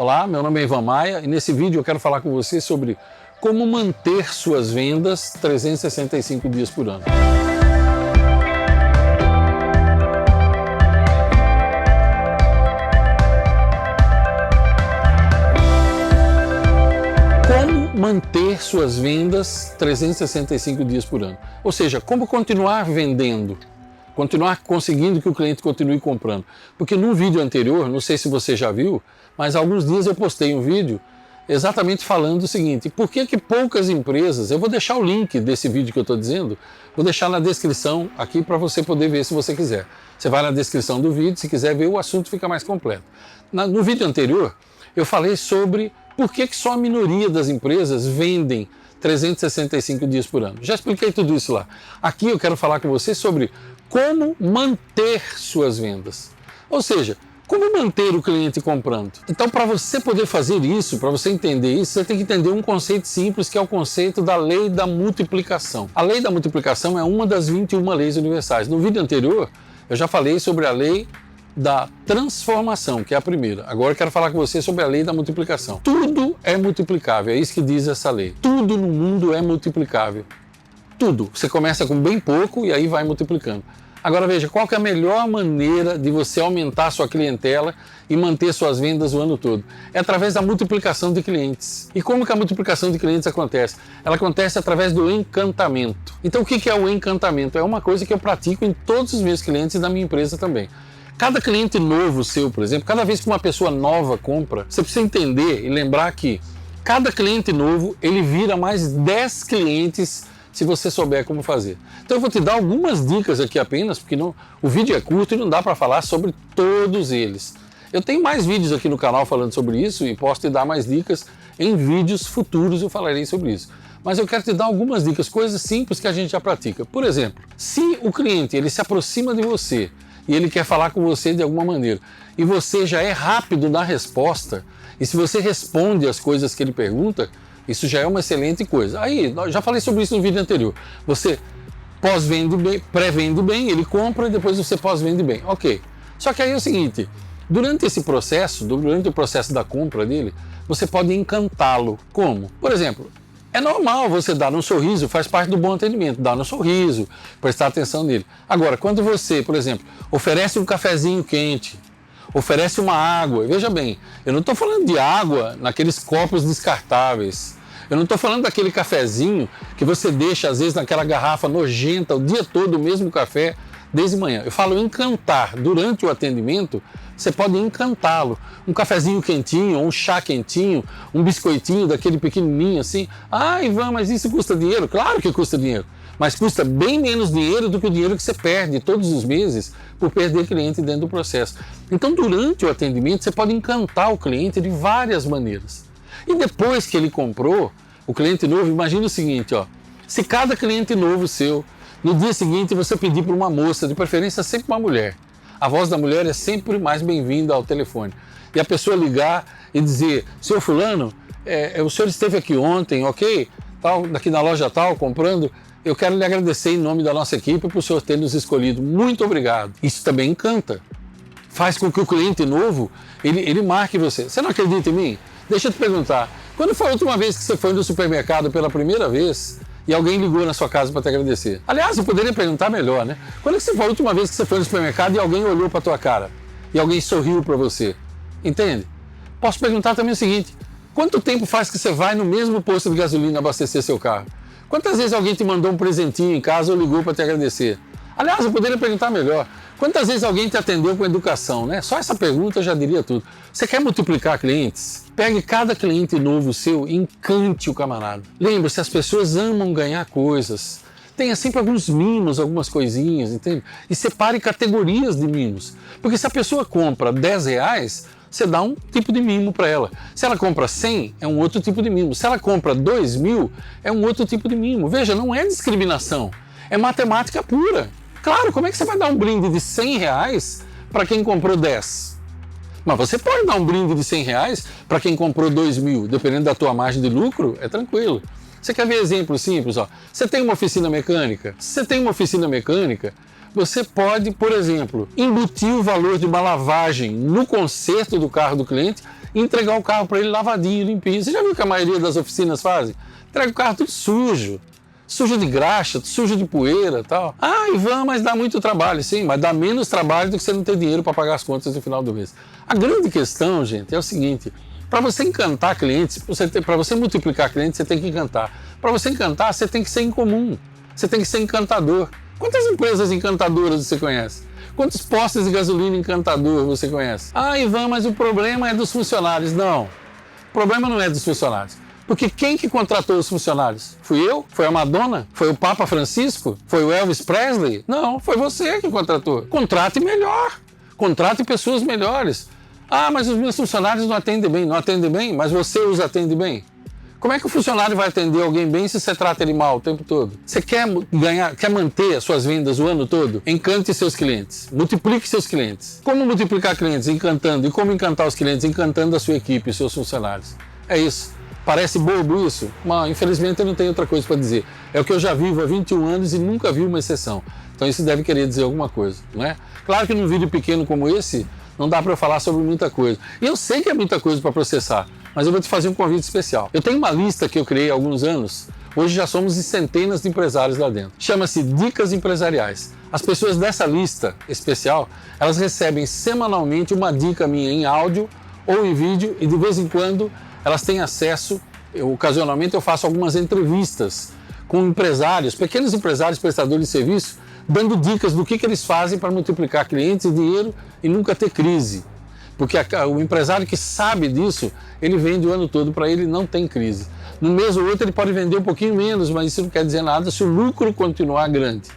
Olá, meu nome é Ivan Maia e nesse vídeo eu quero falar com você sobre como manter suas vendas 365 dias por ano. Como manter suas vendas 365 dias por ano? Ou seja, como continuar vendendo? Continuar conseguindo que o cliente continue comprando. Porque no vídeo anterior, não sei se você já viu, mas há alguns dias eu postei um vídeo exatamente falando o seguinte: por que poucas empresas, eu vou deixar o link desse vídeo que eu estou dizendo, vou deixar na descrição aqui para você poder ver se você quiser. Você vai na descrição do vídeo, se quiser ver, o assunto fica mais completo. No vídeo anterior, eu falei sobre por que só a minoria das empresas vendem 365 dias por ano. Já expliquei tudo isso lá. Aqui eu quero falar com você sobre como manter suas vendas. Ou seja, como manter o cliente comprando. Então, para você poder fazer isso, para você entender isso, você tem que entender um conceito simples, que é o conceito da lei da multiplicação. A lei da multiplicação é uma das 21 leis universais. No vídeo anterior, eu já falei sobre a lei da transformação, que é a primeira. Agora eu quero falar com você sobre a lei da multiplicação. Tudo é multiplicável, é isso que diz essa lei. Tudo no mundo é multiplicável. Tudo. Você começa com bem pouco e aí vai multiplicando. Agora veja, qual que é a melhor maneira de você aumentar sua clientela e manter suas vendas o ano todo? É através da multiplicação de clientes. E como que a multiplicação de clientes acontece? Ela acontece através do encantamento. Então o que é o encantamento? É uma coisa que eu pratico em todos os meus clientes e da minha empresa também. Cada cliente novo seu, por exemplo, cada vez que uma pessoa nova compra, você precisa entender e lembrar que cada cliente novo, ele vira mais 10 clientes se você souber como fazer. Então eu vou te dar algumas dicas aqui apenas, porque o vídeo é curto e não dá para falar sobre todos eles. Eu tenho mais vídeos aqui no canal falando sobre isso e posso te dar mais dicas em vídeos futuros, eu falarei sobre isso. Mas eu quero te dar algumas dicas, coisas simples que a gente já pratica. Por exemplo, se o cliente ele se aproxima de você e ele quer falar com você de alguma maneira, e você já é rápido na resposta, e se você responde as coisas que ele pergunta, isso já é uma excelente coisa. Aí, eu já falei sobre isso no vídeo anterior. Você pós-vende bem, pré-vende bem, ele compra e depois você pós-vende bem. Ok. Só que aí é o seguinte, durante esse processo, durante o processo da compra dele, você pode encantá-lo. Como? Por exemplo, é normal você dar um sorriso, faz parte do bom atendimento, dar um sorriso, prestar atenção nele. Agora, quando você, por exemplo, oferece um cafezinho quente, oferece uma água, veja bem, eu não estou falando de água naqueles copos descartáveis, eu não estou falando daquele cafezinho que você deixa às vezes naquela garrafa nojenta o dia todo, o mesmo café, desde manhã. Eu falo encantar. Durante o atendimento, você pode encantá-lo. Um cafezinho quentinho, um chá quentinho, um biscoitinho daquele pequenininho assim. Ah, Ivan, mas isso custa dinheiro? Claro que custa dinheiro. Mas custa bem menos dinheiro do que o dinheiro que você perde todos os meses por perder cliente dentro do processo. Então, durante o atendimento, você pode encantar o cliente de várias maneiras. E depois que ele comprou, o cliente novo, imagina o seguinte, ó, se cada cliente novo seu, no dia seguinte você pedir para uma moça, de preferência sempre uma mulher, a voz da mulher é sempre mais bem-vinda ao telefone, e a pessoa ligar e dizer: senhor fulano, o senhor esteve aqui ontem, ok? Tal, daqui na loja tal, comprando, eu quero lhe agradecer em nome da nossa equipe por o senhor ter nos escolhido, muito obrigado. Isso também encanta, faz com que o cliente novo, ele marque você. Você não acredita em mim? Deixa eu te perguntar, quando foi a última vez que você foi no supermercado pela primeira vez e alguém ligou na sua casa para te agradecer? Aliás, eu poderia perguntar melhor, né? Quando é que foi a última vez que você foi no supermercado e alguém olhou para a tua cara? E alguém sorriu para você? Entende? Posso perguntar também o seguinte: quanto tempo faz que você vai no mesmo posto de gasolina abastecer seu carro? Quantas vezes alguém te mandou um presentinho em casa ou ligou para te agradecer? Aliás, eu poderia perguntar melhor: quantas vezes alguém te atendeu com educação, né? Só essa pergunta já diria tudo. Você quer multiplicar clientes? Pegue cada cliente novo seu e encante o camarada. Lembre-se, as pessoas amam ganhar coisas. Tenha sempre alguns mimos, algumas coisinhas, entende? E separe categorias de mimos. Porque se a pessoa compra R$10, você dá um tipo de mimo para ela. Se ela compra 100, é um outro tipo de mimo. Se ela compra 2.000, é um outro tipo de mimo. Veja, não é discriminação, é matemática pura. Claro, como é que você vai dar um brinde de R$100 para quem comprou 10? Mas você pode dar um brinde de R$100 para quem comprou 2.000, dependendo da tua margem de lucro, é tranquilo. Você quer ver exemplo simples? Ó? Você tem uma oficina mecânica? Se você tem uma oficina mecânica, você pode, por exemplo, embutir o valor de uma lavagem no conserto do carro do cliente e entregar o carro para ele lavadinho, limpinho. Você já viu que a maioria das oficinas fazem? Entrega o carro tudo sujo. Sujo de graxa, sujo de poeira e tal. Ah, Ivan, mas dá muito trabalho. Sim, mas dá menos trabalho do que você não ter dinheiro para pagar as contas no final do mês. A grande questão, gente, é o seguinte: para você encantar clientes, para você multiplicar clientes, você tem que encantar. Para você encantar, você tem que ser incomum. Você tem que ser encantador. Quantas empresas encantadoras você conhece? Quantos postos de gasolina encantador você conhece? Ah, Ivan, mas o problema é dos funcionários. Não, o problema não é dos funcionários. Porque quem que contratou os funcionários? Fui eu? Foi a Madonna? Foi o Papa Francisco? Foi o Elvis Presley? Não, foi você que contratou. Contrate melhor. Contrate pessoas melhores. Ah, mas os meus funcionários não atendem bem. Não atendem bem? Mas você os atende bem? Como é que o funcionário vai atender alguém bem se você trata ele mal o tempo todo? Você quer manter as suas vendas o ano todo? Encante seus clientes. Multiplique seus clientes. Como multiplicar clientes? Encantando. E como encantar os clientes? Encantando a sua equipe e seus funcionários. É isso. Parece bobo isso? Mas, infelizmente, eu não tenho outra coisa para dizer. É o que eu já vivo há 21 anos e nunca vi uma exceção. Então isso deve querer dizer alguma coisa, não é? Claro que num vídeo pequeno como esse, não dá para eu falar sobre muita coisa. E eu sei que é muita coisa para processar, mas eu vou te fazer um convite especial. Eu tenho uma lista que eu criei há alguns anos. Hoje já somos centenas de empresários lá dentro. Chama-se Dicas Empresariais. As pessoas dessa lista especial, elas recebem semanalmente uma dica minha em áudio ou em vídeo e de vez em quando elas têm acesso, ocasionalmente eu faço algumas entrevistas com empresários, pequenos empresários prestadores de serviço, dando dicas do que eles fazem para multiplicar clientes e dinheiro e nunca ter crise. Porque o empresário que sabe disso, ele vende o ano todo, para ele não tem crise. No mês ou outro ele pode vender um pouquinho menos, mas isso não quer dizer nada se o lucro continuar grande.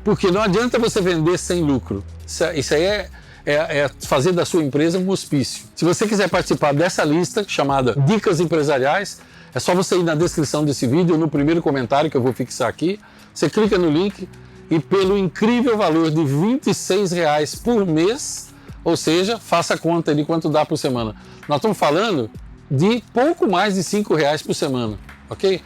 Porque não adianta você vender sem lucro. Isso aí é fazer da sua empresa um hospício. Se você quiser participar dessa lista chamada Dicas Empresariais, é só você ir na descrição desse vídeo ou no primeiro comentário que eu vou fixar aqui. Você clica no link e pelo incrível valor de R$26 por mês, ou seja, faça a conta de quanto dá por semana. Nós estamos falando de pouco mais de R$5 por semana, ok?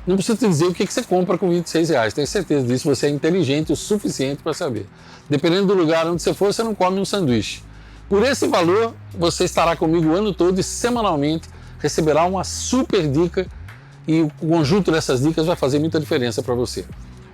Não precisa te dizer o que você compra com R$26, tenho certeza disso, você é inteligente o suficiente para saber. Dependendo do lugar onde você for, você não come um sanduíche. Por esse valor, você estará comigo o ano todo e semanalmente receberá uma super dica e o conjunto dessas dicas vai fazer muita diferença para você.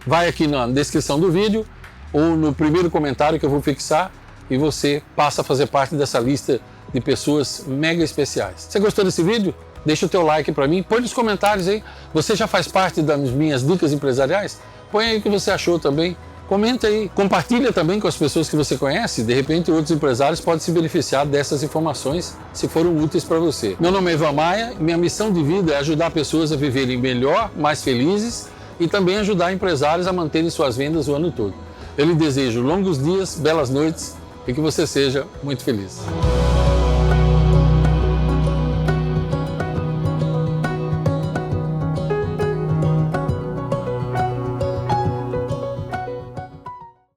Vai aqui na descrição do vídeo ou no primeiro comentário que eu vou fixar e você passa a fazer parte dessa lista de pessoas mega especiais. Você gostou desse vídeo? Deixa o teu like para mim, põe nos comentários aí. Você já faz parte das minhas dicas empresariais? Põe aí o que você achou também. Comenta aí, compartilha também com as pessoas que você conhece, de repente outros empresários podem se beneficiar dessas informações se foram úteis para você. Meu nome é Ivan Maia e minha missão de vida é ajudar pessoas a viverem melhor, mais felizes e também ajudar empresários a manterem suas vendas o ano todo. Eu lhe desejo longos dias, belas noites e que você seja muito feliz.